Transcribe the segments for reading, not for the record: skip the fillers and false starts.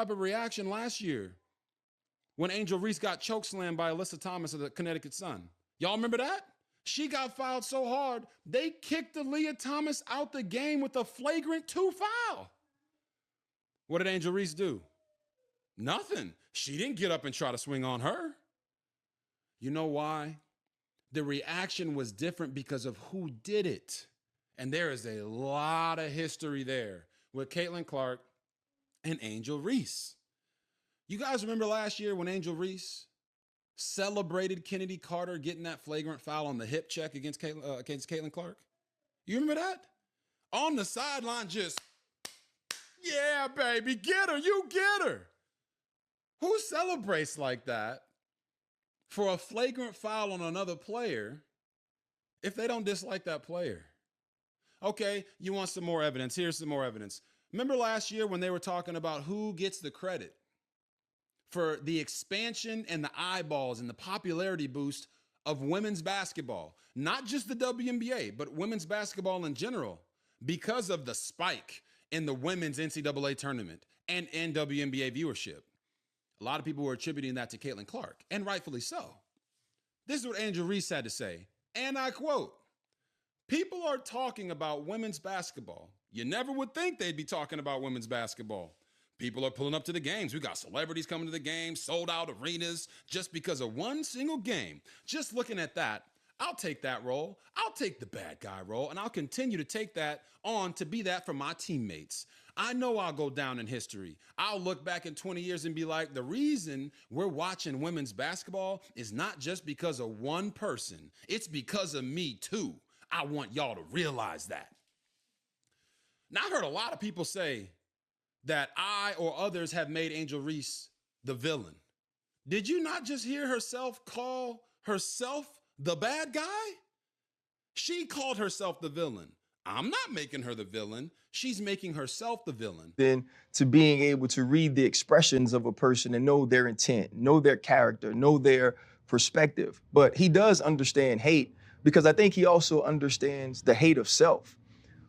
type of reaction last year when Angel Reese got chokeslammed by Alyssa Thomas of the Connecticut Sun. Y'all remember that? She got fouled so hard, they kicked Aaliyah Thomas out the game with a flagrant 2 foul. What did Angel Reese do? Nothing. She didn't get up and try to swing on her. You know why? The reaction was different because of who did it. And there is a lot of history there with Caitlin Clark and Angel Reese. You guys remember last year when Angel Reese celebrated Kennedy Carter getting that flagrant foul on the hip check against Caitlin Clark? You remember that? On the sideline, just, yeah, baby, get her, you get her. Who celebrates like that for a flagrant foul on another player if they don't dislike that player? Okay, you want some more evidence? Here's some more evidence. Remember last year when they were talking about who gets the credit for the expansion and the eyeballs and the popularity boost of women's basketball? Not just the WNBA, but women's basketball in general, because of the spike in the women's NCAA tournament and WNBA viewership. A lot of people were attributing that to Caitlin Clark, and rightfully so. This is what Angel Reese had to say, and I quote, "People are talking about women's basketball. You never would think they'd be talking about women's basketball. People are pulling up to the games. We got celebrities coming to the games, sold out arenas just because of one single game. Just looking at that, I'll take that role. I'll take the bad guy role, and I'll continue to take that on to be that for my teammates. I know I'll go down in history. I'll look back in 20 years and be like, the reason we're watching women's basketball is not just because of one person. It's because of me too. I want y'all to realize that." Now, I've heard a lot of people say that I or others have made Angel Reese the villain. Did you not just hear herself call herself the bad guy? She called herself the villain. I'm not making her the villain. She's making herself the villain. Then to being able to read the expressions of a person and know their intent, know their character, know their perspective. But he does understand hate, because I think he also understands the hate of self.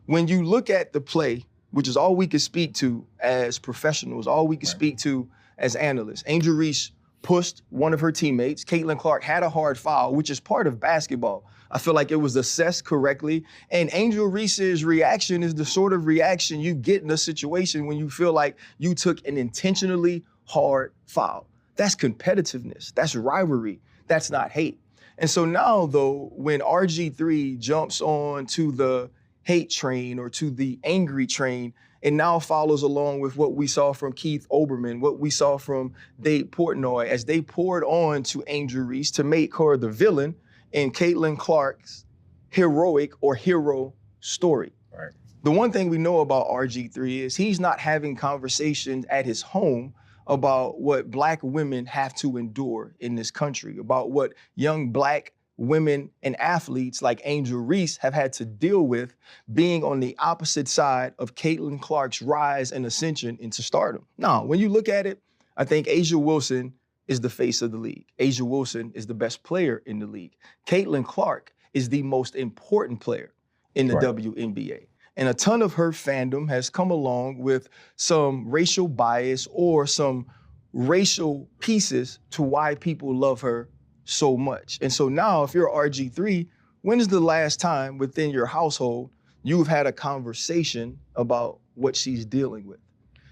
When you look at the play, which is all we can speak to as professionals, all we can speak to as analysts, Angel Reese pushed one of her teammates. Caitlin Clark had a hard foul, which is part of basketball. I feel like it was assessed correctly. And Angel Reese's reaction is the sort of reaction you get in a situation when you feel like you took an intentionally hard foul. That's competitiveness. That's rivalry. That's not hate. And so now, though, when RG3 jumps on to the hate train or to the angry train, and now follows along with what we saw from Keith Olbermann, what we saw from Dave Portnoy, as they poured on to Angel Reese to make her the villain in Caitlin Clark's heroic or hero story. Right. The one thing we know about RG3 is he's not having conversations at his home about what Black women have to endure in this country, about what young Black women and athletes like Angel Reese have had to deal with being on the opposite side of Caitlin Clark's rise and ascension into stardom. Now, when you look at it, I think A'ja Wilson is the face of the league. A'ja Wilson is the best player in the league. Caitlin Clark is the most important player in the WNBA. And a ton of her fandom has come along with some racial bias or some racial pieces to why people love her so much. And so now, if you're RG3, when is the last time within your household you've had a conversation about what she's dealing with?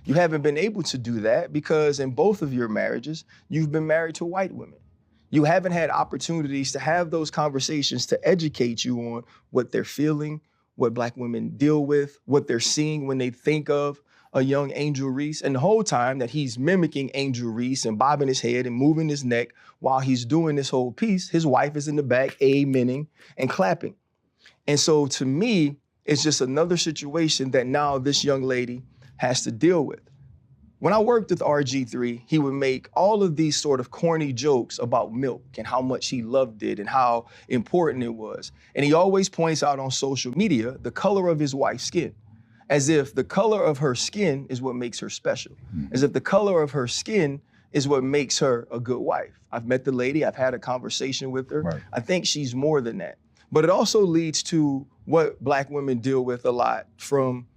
You haven't been able to do that because in both of your marriages, you've been married to white women. You haven't had opportunities to have those conversations to educate you on what they're feeling, what Black women deal with, what they're seeing when they think of a young Angel Reese. And the whole time that he's mimicking Angel Reese and bobbing his head and moving his neck while he's doing this whole piece, his wife is in the back amening and clapping. And so to me, it's just another situation that now this young lady has to deal with. When I worked with RG3, he would make all of these sort of corny jokes about milk and how much he loved it and how important it was. And he always points out on social media the color of his wife's skin, as if the color of her skin is what makes her special, as if the color of her skin is what makes her a good wife. I've met the lady, I've had a conversation with her. Right. I think she's more than that. But it also leads to what Black women deal with a lot, from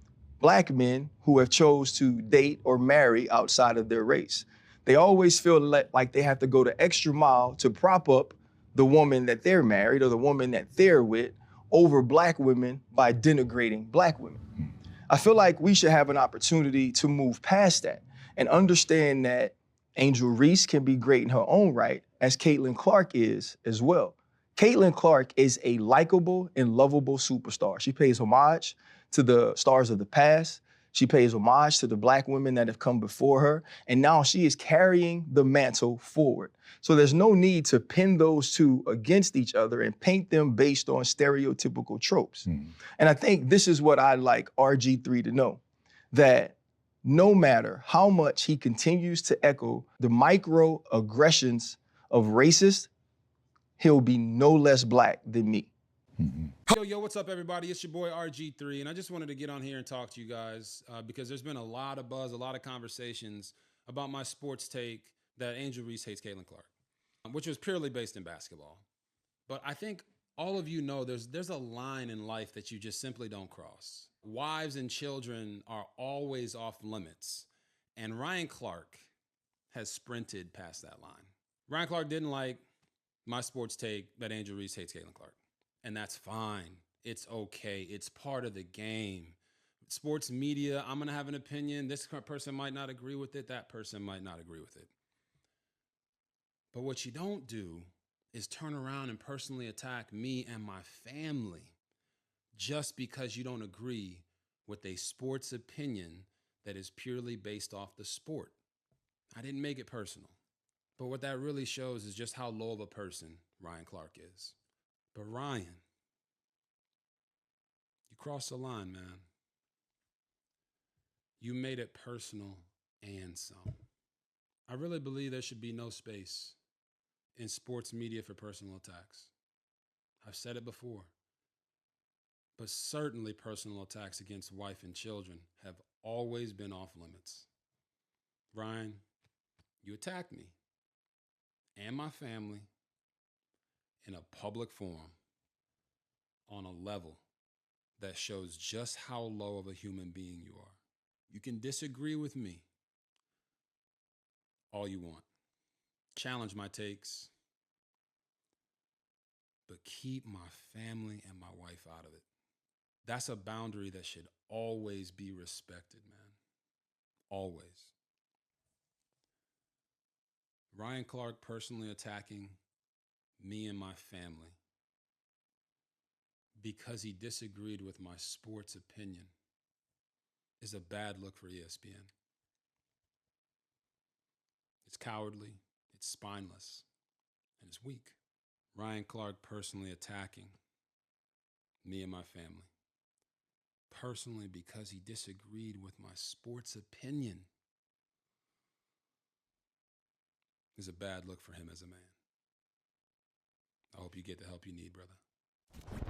black men who have chose to date or marry outside of their race. They always feel like they have to go the extra mile to prop up the woman that they're married or the woman that they're with over black women by denigrating black women. I feel like we should have an opportunity to move past that and understand that Angel Reese can be great in her own right, as Caitlin Clark is as well. Caitlin Clark is a likable and lovable superstar. She pays homage to the stars of the past. She pays homage to the black women that have come before her. And now she is carrying the mantle forward. So there's no need to pin those two against each other and paint them based on stereotypical tropes. And I think this is what I'd like RG3 to know, that no matter how much he continues to echo the microaggressions of racists, he'll be no less black than me. Yo, what's up, everybody? It's your boy RG3, and I just wanted to get on here and talk to you guys because there's been a lot of buzz, a lot of conversations about my sports take that Angel Reese hates Caitlin Clark, which was purely based in basketball. But I think all of you know there's a line in life that you just simply don't cross. Wives and children are always off limits, and Ryan Clark has sprinted past that line. Ryan Clark didn't like my sports take that Angel Reese hates Caitlin Clark. And that's fine. It's okay. It's part of the game. Sports media, I'm going to have an opinion. This person might not agree with it. That person might not agree with it. But what you don't do is turn around and personally attack me and my family just because you don't agree with a sports opinion that is purely based off the sport. I didn't make it personal. But what that really shows is just how low of a person Ryan Clark is. But Ryan, you crossed the line, man. You made it personal and some. I really believe there should be no space in sports media for personal attacks. I've said it before. But certainly personal attacks against wife and children have always been off limits. Ryan, you attacked me and my family in a public forum on a level that shows just how low of a human being you are. You can disagree with me all you want. Challenge my takes, but keep my family and my wife out of it. That's a boundary that should always be respected, man. Always. Ryan Clark personally attacking me and my family because he disagreed with my sports opinion is a bad look for ESPN. It's cowardly, it's spineless, and it's weak. Ryan Clark personally attacking me and my family, personally because he disagreed with my sports opinion, is a bad look for him as a man. I hope you get the help you need, brother.